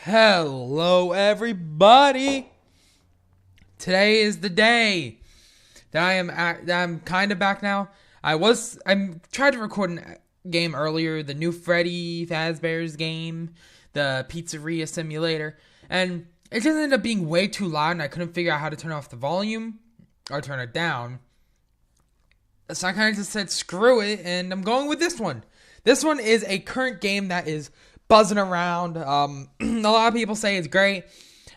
Hello, everybody. Today is the day that I'm kind of back now. I'm tried to record a game earlier, the new Freddy Fazbear's game, the Pizzeria Simulator, and it just ended up being way too loud, and I couldn't figure out how to turn off the volume or turn it down. So I kind of just said screw it, and I'm going with this one. This one is a current game that is buzzing around. A lot of people say it's great,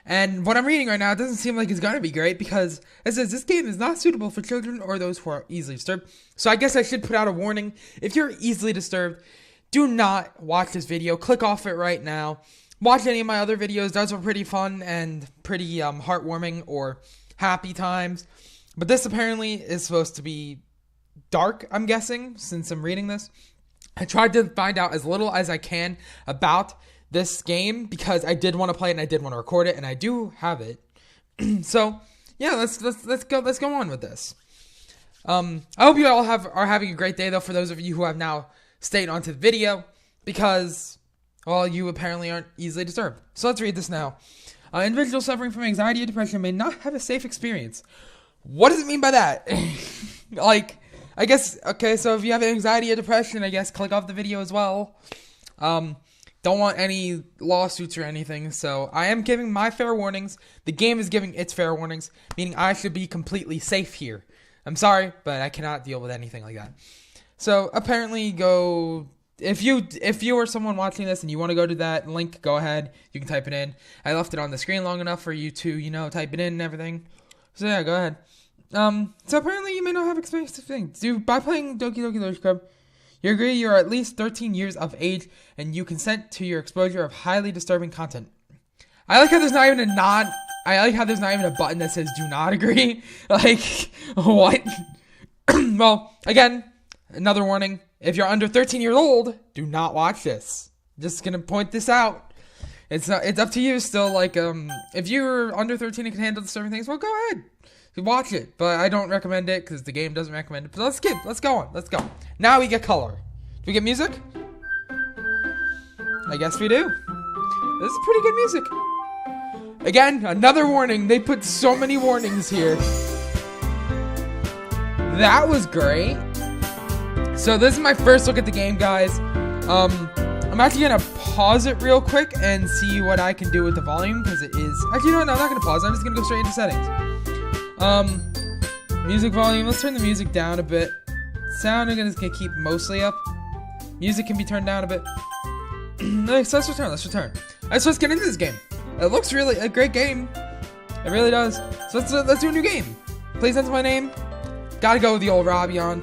and what I'm reading right now, it doesn't seem like it's going to be great because it says this game is not suitable for children or those who are easily disturbed. So I guess I should put out a warning. If you're easily disturbed, do not watch this video. Click off it right now. Watch any of my other videos. Those are pretty fun and pretty heartwarming or happy times. But this apparently is supposed to be dark, I'm guessing, since I'm reading this. I tried to find out as little as I can about this game because I did want to play it and I did want to record it, and I do have it. So yeah, let's go on with this. I hope you all are having a great day, though, for those of you who have now stayed onto the video, because, well, you apparently aren't easily disturbed. So let's read this now. Individuals suffering from anxiety or depression may not have a safe experience. What does it mean by that? I guess, okay, so if you have anxiety or depression, I guess click off the video as well. Don't want any lawsuits or anything, so I am giving my fair warnings. The game is giving its fair warnings, meaning I should be completely safe here. I'm sorry, but I cannot deal with anything like that. So apparently if you are someone watching this and you want to go to that link, go ahead. You can type it in. I left it on the screen long enough for you to, type it in and everything. So yeah, go ahead. So apparently you may not have experienced the things. By playing Doki Doki Literature Club, you agree you're at least 13 years of age and you consent to your exposure of highly disturbing content. I like how there's not even a button that says do not agree. What? Well, again, another warning. If you're under 13 years old, do not watch this. Just gonna point this out. It's up to you still. If you're under 13 and can handle disturbing things, well, go ahead. Watch it, but I don't recommend it because the game doesn't recommend it. But let's go on. Let's go. Now we get color. Do we get music? I guess we do. This is pretty good music. Again, another warning. They put so many warnings here. That was great. So this is my first look at the game, guys. I'm actually gonna pause it real quick and see what I can do with the volume because it is. Actually, no, I'm not gonna pause. I'm just gonna go straight into settings. Music volume, let's turn the music down a bit. Sound, I'm gonna keep mostly up. Music can be turned down a bit. So let's return. Alright, so let's get into this game. It looks really a great game. It really does. So let's do a new game. Please enter my name. Gotta go with the old Rabion.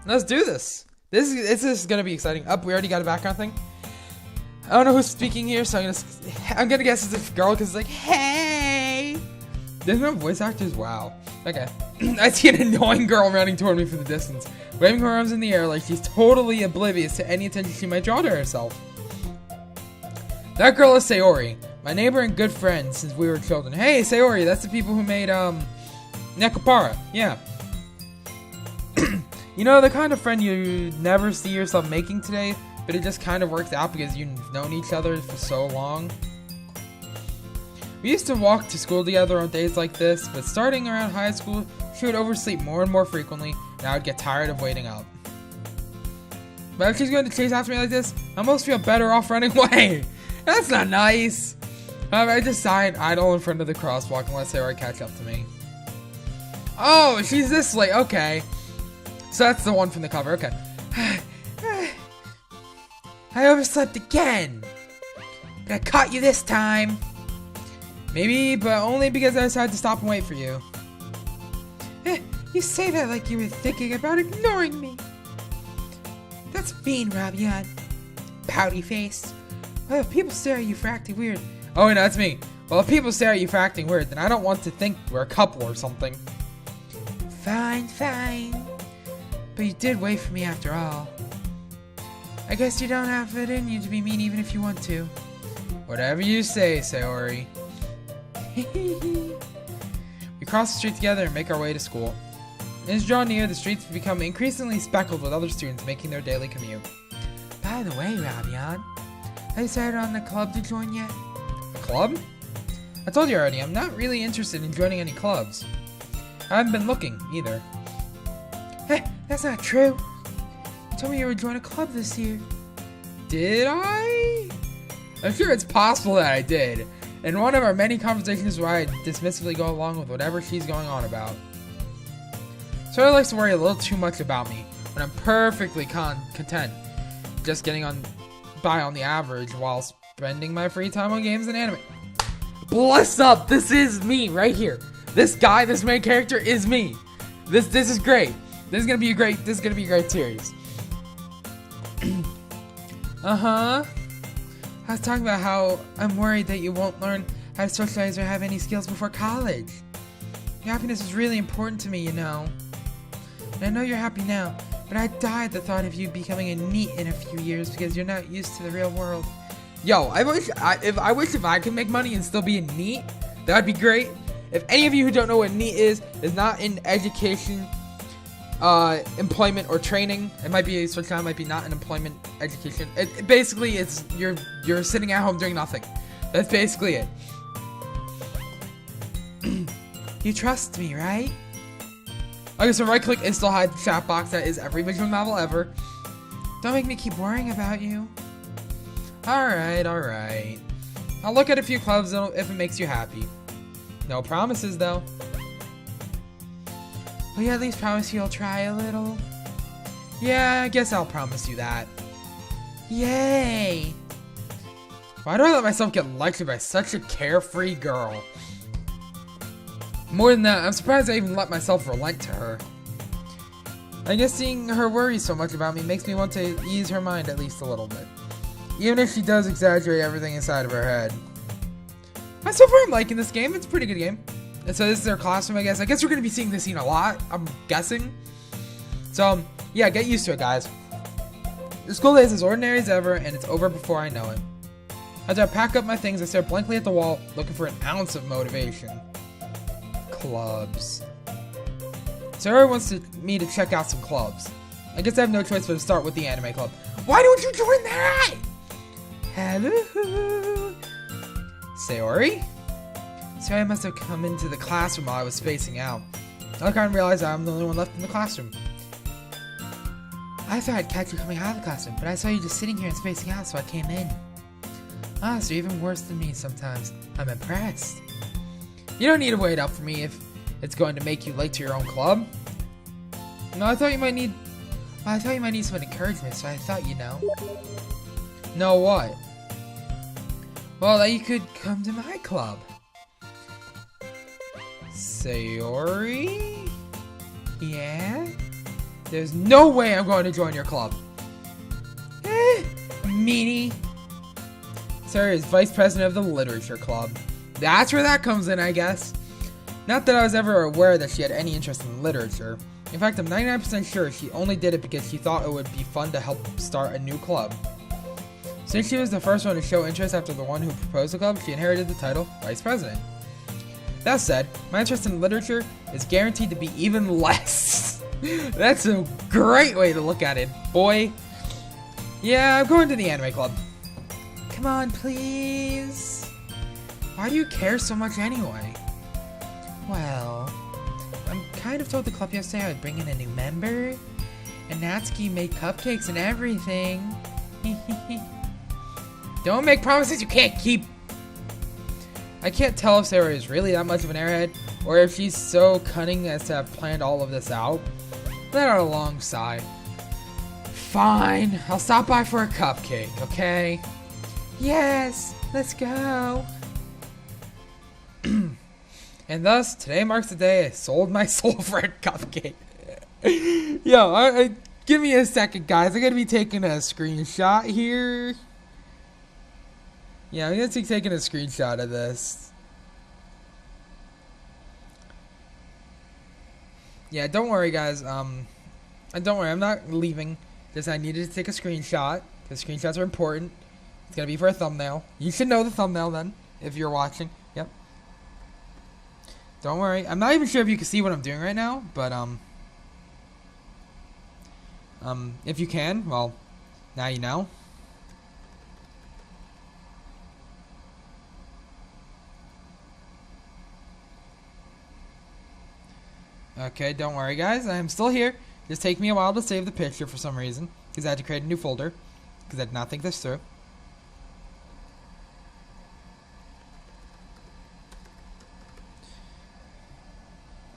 Let's do this. This is gonna be exciting. We already got a background thing. I don't know who's speaking here, so I'm gonna guess it's a girl because it's like, hey! There's no voice actors? Wow. Okay. I see an annoying girl running toward me from the distance, waving her arms in the air like she's totally oblivious to any attention she might draw to herself. That girl is Sayori, my neighbor and good friend since we were children. Hey, Sayori, that's the people who made, Nekopara. Yeah. You know, the kind of friend you never see yourself making today, but it just kind of works out because you've known each other for so long. We used to walk to school together on days like this, but starting around high school, she would oversleep more and more frequently, and I would get tired of waiting up. But if she's going to chase after me like this, I almost feel better off running away. That's not nice. However, I just sigh and idle in front of the crosswalk and let Sarah catch up to me. Oh, she's this late. Okay. So that's the one from the cover. Okay. I overslept again. But I caught you this time. Maybe, but only because I decided to stop and wait for you. You say that like you were thinking about ignoring me. That's mean, Rabian. Pouty face. Well, if people stare at you for acting weird. Oh, no, that's me. Well, if people stare at you for acting weird, then I don't want to think we're a couple or something. Fine. But you did wait for me after all. I guess you don't have it in you to be mean even if you want to. Whatever you say, Sayori. We cross the street together and make our way to school. As we draw near, the streets become increasingly speckled with other students making their daily commute. By the way, Rabian, Have you decided on the club to join yet? A club? I told you already, I'm not really interested in joining any clubs. I haven't been looking, either. Hey, that's not true. You told me you would join a club this year. Did I? I'm sure it's possible that I did. In one of our many conversations where I dismissively go along with whatever she's going on about. Sora likes to worry a little too much about me, when I'm perfectly content just getting by on the average while spending my free time on games and anime. Bless up! This is me right here. This guy, this main character is me. This is great. This is gonna be a great series. Uh-huh. I was talking about how I'm worried that you won't learn how to socialize or have any skills before college. Your happiness is really important to me, you know. And I know you're happy now, but I die at the thought of you becoming a NEET in a few years because you're not used to the real world. Yo, I wish if I could make money and still be a NEET, that'd be great. If any of you who don't know what NEET is not in education, employment or training. It might be it might be not an employment education. Basically it's you're sitting at home doing nothing. That's basically it. You trust me, right? Okay, so right click install hide the chat box. That is every visual novel ever. Don't make me keep worrying about you. Alright. I'll look at a few clubs if it makes you happy. No promises though. Will you at least promise you'll try a little? Yeah, I guess I'll promise you that. Yay! Why do I let myself get lectured by such a carefree girl? More than that, I'm surprised I even let myself relent to her. I guess seeing her worry so much about me makes me want to ease her mind at least a little bit. Even if she does exaggerate everything inside of her head. So far I'm liking this game. It's a pretty good game. And so this is their classroom, I guess. I guess we're going to be seeing this scene a lot, I'm guessing. So, yeah, get used to it, guys. The school day is as ordinary as ever, and it's over before I know it. As I pack up my things, I stare blankly at the wall, looking for an ounce of motivation. Clubs. Sarah wants me to check out some clubs. I guess I have no choice but to start with the anime club. Why don't you join that? Hello? Sayori? Sorry, I must have come into the classroom while I was spacing out. I can't realize I'm the only one left in the classroom. I thought I'd catch you coming out of the classroom, but I saw you just sitting here and spacing out, so I came in. Ah, so you're even worse than me sometimes. I'm impressed. You don't need to wait up for me if it's going to make you late to your own club. No, I thought you might need some encouragement, so I thought, you know. Know what? Well, that you could come to my club. Sayori? Yeah? There's no way I'm going to join your club. Meanie. Sayori is vice president of the literature club. That's where that comes in, I guess. Not that I was ever aware that she had any interest in literature. In fact, I'm 99% sure she only did it because she thought it would be fun to help start a new club. Since she was the first one to show interest after the one who proposed the club, she inherited the title Vice President. That said, my interest in literature is guaranteed to be even less. That's a great way to look at it, boy. Yeah, I'm going to the anime club. Come on, please. Why do you care so much anyway? Well, I'm kind of told the club yesterday I would bring in a new member, and Natsuki made cupcakes and everything. Don't make promises you can't keep. I can't tell if Sarah is really that much of an airhead, or if she's so cunning as to have planned all of this out. Let out a long sigh. Fine, I'll stop by for a cupcake, okay? Yes, let's go. And thus, today marks the day I sold my soul for a cupcake. Yo, give me a second, guys. I'm going to be taking a screenshot here. Yeah, I'm going to be taking a screenshot of this. Yeah, don't worry, guys. Don't worry, I'm not leaving. Just I needed to take a screenshot. Because screenshots are important. It's going to be for a thumbnail. You should know the thumbnail then, if you're watching. Yep. Don't worry. I'm not even sure if you can see what I'm doing right now, but, if you can, well, now you know. Okay, don't worry, guys. I'm still here. Just take me a while to save the picture for some reason. Because I had to create a new folder. Because I did not think this through.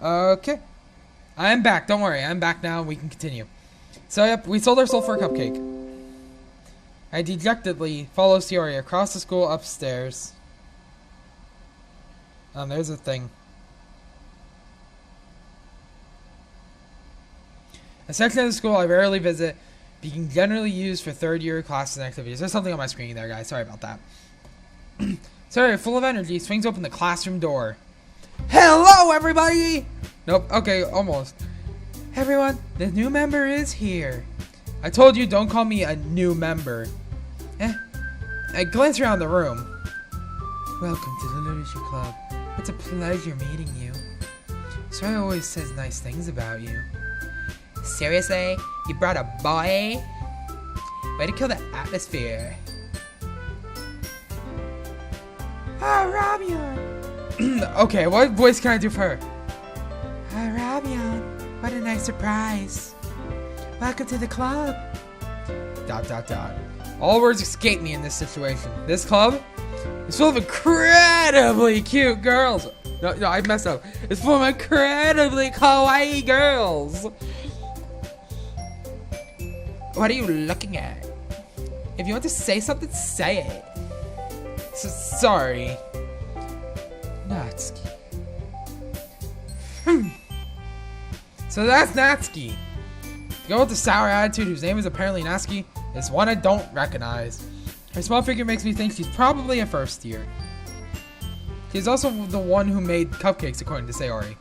Okay. I am back. Don't worry. I'm back now. We can continue. So, yep. We sold our soul for a cupcake. I dejectedly follow Sayori across the school upstairs. There's a thing. A section of the school I rarely visit, being generally used for third-year classes and activities. There's something on my screen there, guys. Sorry about that. Sorry, full of energy, swings open the classroom door. Hello, everybody! Nope, okay, almost. Everyone, the new member is here. I told you, don't call me a new member. I glance around the room. Welcome to the Literature Club. It's a pleasure meeting you. Sorry always says nice things about you. Seriously? You brought a boy? Way to kill the atmosphere. Ah, Rabion! Okay, what voice can I do for her? Ah, Rabion, what a nice surprise. Welcome to the club. ... All words escape me in this situation. This club is full of incredibly cute girls. No, I messed up. It's full of incredibly kawaii girls. What are you looking at? If you want to say something, say it. Sorry. Natsuki. So that's Natsuki. The girl with the sour attitude, whose name is apparently Natsuki, is one I don't recognize. Her small figure makes me think she's probably a first year. She's also the one who made cupcakes, according to Sayori.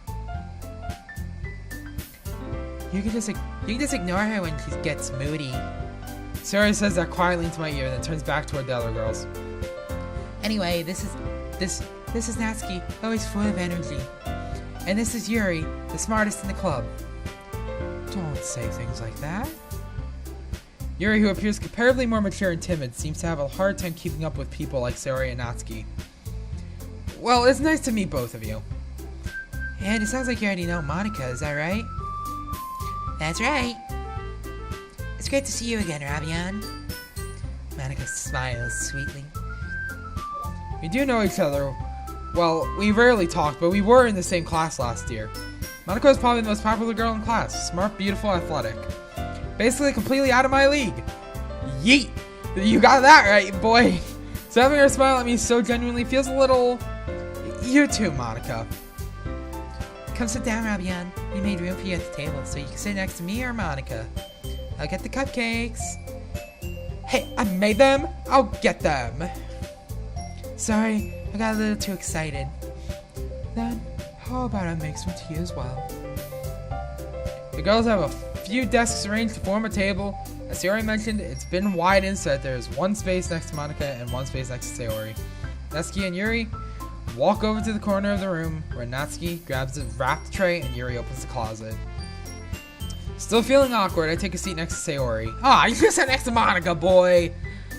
You can just ignore her when she gets moody. Sayori says that quietly into my ear, then turns back toward the other girls. Anyway, this is Natsuki, always full of energy. And this is Yuri, the smartest in the club. Don't say things like that. Yuri, who appears comparatively more mature and timid, seems to have a hard time keeping up with people like Sayori and Natsuki. Well, it's nice to meet both of you. And it sounds like you already know Monica, is that right? That's right. It's great to see you again, Rabion. Monica smiles sweetly. We do know each other. Well, we rarely talk, but we were in the same class last year. Monica is probably the most popular girl in class. Smart, beautiful, athletic. Basically completely out of my league. Yeet! You got that right, boy. So having her smile at me so genuinely feels a little... You too, Monica. Come sit down, Rabion. We made room for you at the table, so you can sit next to me or Monica. I'll get the cupcakes. Hey, I made them. I'll get them. Sorry, I got a little too excited. Then, how about I make some tea as well? The girls have a few desks arranged to form a table. As Sayori mentioned, it's been widened so that there's one space next to Monica and one space next to Sayori. Natsuki and Yuri walk over to the corner of the room where Natsuki grabs a wrapped tray and Yuri opens the closet. Still feeling awkward, I take a seat next to Sayori. Ah, you just sat next to Monica, boy!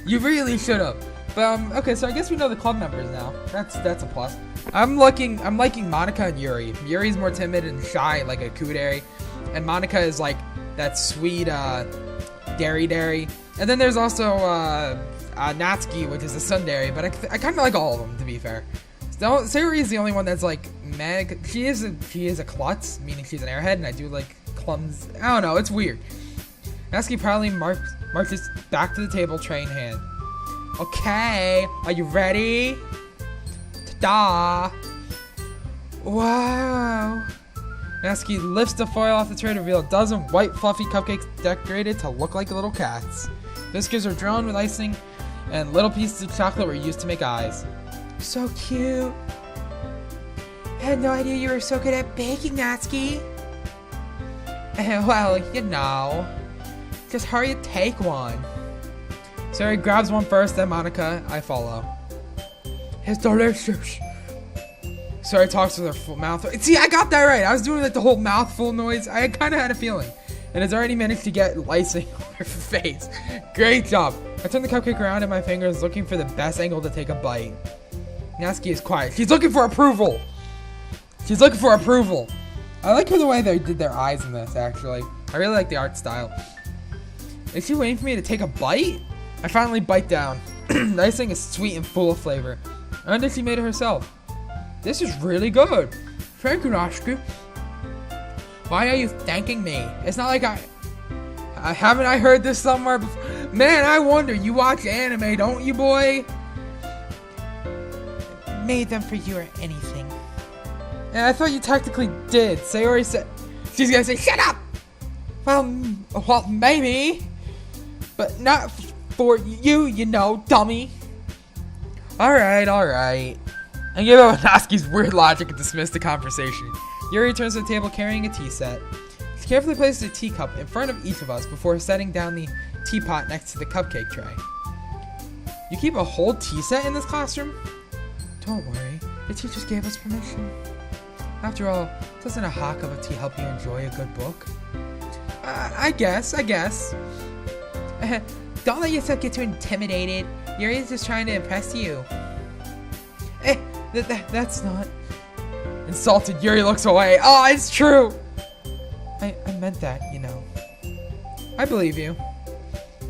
You really should have. But okay, so I guess we know the club members now. That's a plus. I'm liking Monica and Yuri. Yuri's more timid and shy, like a kudere, and Monica is like that sweet dairy. And then there's also Natsuki, which is a tsundere, but I kind of like all of them, to be fair. So, Sayori is the only one that's like mad. She is a klutz, meaning she's an airhead, and I do like clumsy. I don't know, it's weird. Natsuki proudly marches back to the table, tray in hand. Okay, are you ready? Ta-da! Wow! Natsuki lifts the foil off the tray to reveal a dozen white fluffy cupcakes decorated to look like little cats. Biscuits are drawn with icing, and little pieces of chocolate were used to make eyes. So cute! I had no idea you were so good at baking, Natsuki! Well, you know. Just hurry and take one. Sayori grabs one first, then Monica. I follow. It's delicious. Sayori talks with her full mouth. See, I got that right. I was doing like the whole mouthful noise. I kind of had a feeling. And it's already managed to get icing on her face. Great job. I turn the cupcake around in my fingers, looking for the best angle to take a bite. Natsuki is quiet. She's looking for approval. She's looking for approval. I like the way they did their eyes in this, actually. I really like the art style. Is she waiting for me to take a bite? I finally bite down. The icing is sweet and full of flavor. I wonder if she made it herself. This is really good. Thank you, Noshku. Why are you thanking me? It's not like haven't I heard this somewhere before? Man, I wonder, you watch anime, don't you, boy? Made them for you or anything. And I thought you technically did. Sayori said, she's gonna say, shut up! Well, maybe. But not for you, you know, dummy. Alright. I gave up on Natsuki's weird logic and dismissed the conversation. Yuri turns to the table carrying a tea set. She carefully places a teacup in front of each of us before setting down the teapot next to the cupcake tray. You keep a whole tea set in this classroom? Don't worry, the teachers gave us permission. After all, doesn't a hot cup of tea help you enjoy a good book? I guess. Don't let yourself get too intimidated. Yuri's just trying to impress you. That's not... Insulted, Yuri looks away. Oh, it's true! I meant that, you know. I believe you.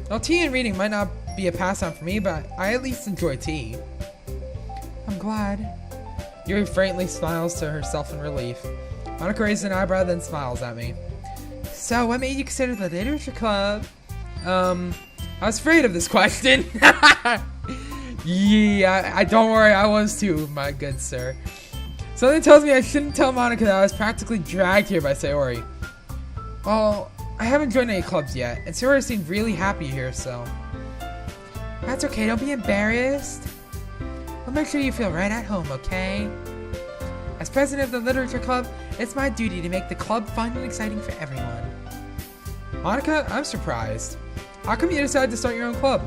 Well, tea and reading might not be a pass-on for me, but I at least enjoy tea. I'm glad. Yuri faintly smiles to herself in relief. Monica raises an eyebrow, then smiles at me. So, what made you consider the literature club? I was afraid of this question. Yeah, I don't worry, I was too, my good sir. Something tells me I shouldn't tell Monica that I was practically dragged here by Sayori. Well, I haven't joined any clubs yet, and Sayori seemed really happy here, so... That's okay, don't be embarrassed. I'll make sure you feel right at home, okay? As president of the literature club, it's my duty to make the club fun and exciting for everyone. Monica, I'm surprised. How come you decided to start your own club?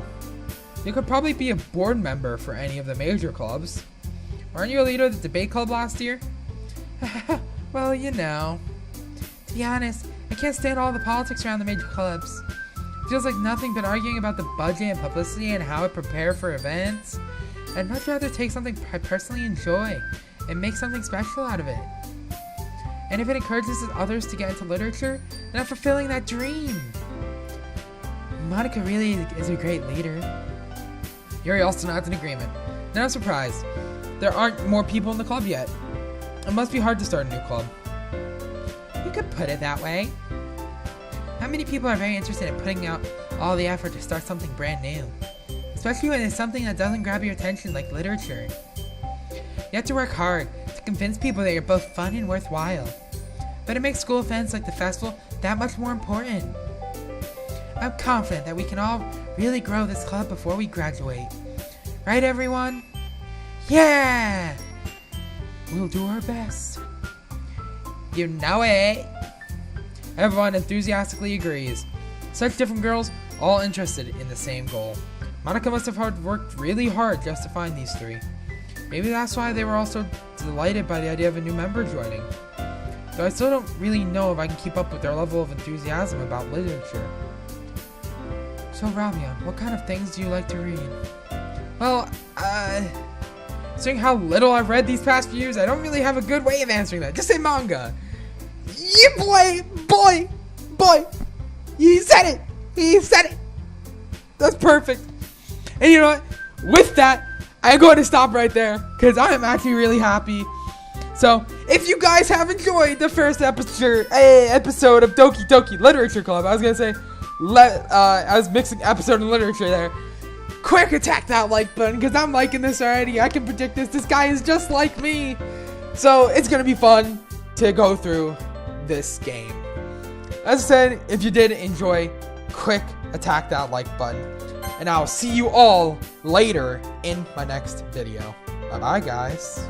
You could probably be a board member for any of the major clubs. Weren't you a leader of the debate club last year? Well, you know. To be honest, I can't stand all the politics around the major clubs. It feels like nothing but arguing about the budget and publicity and how to prepare for events. I'd much rather take something I personally enjoy and make something special out of it. And if it encourages others to get into literature, then I'm fulfilling that dream. Monica really is a great leader. Yuri also nods in agreement. Now I'm surprised. There aren't more people in the club yet. It must be hard to start a new club. You could put it that way. Not many people are very interested in putting out all the effort to start something brand new. Especially when it's something that doesn't grab your attention like literature. You have to work hard to convince people that you're both fun and worthwhile. But it makes school events like the festival that much more important. I'm confident that we can all really grow this club before we graduate. Right, everyone? Yeah! We'll do our best. You know it! Everyone enthusiastically agrees. Such different girls, all interested in the same goal. Monica must have worked really hard just to find these three. Maybe that's why they were all so delighted by the idea of a new member joining. Though I still don't really know if I can keep up with their level of enthusiasm about literature. So Ramyan, what kind of things do you like to read? Well, seeing how little I've read these past few years, I don't really have a good way of answering that. Just say manga. Yeah, boy! He said it! That's perfect. And you know what? With that, I'm going to stop right there, because I am actually really happy. So, if you guys have enjoyed the first episode of Doki Doki Literature Club, I was going to say, I was mixing episode and literature there. Quick attack that like button, because I'm liking this already. I can predict this. This guy is just like me. So, it's going to be fun to go through this game. As I said, if you did enjoy, quick attack that like button. And I'll see you all later in my next video. Bye-bye, guys.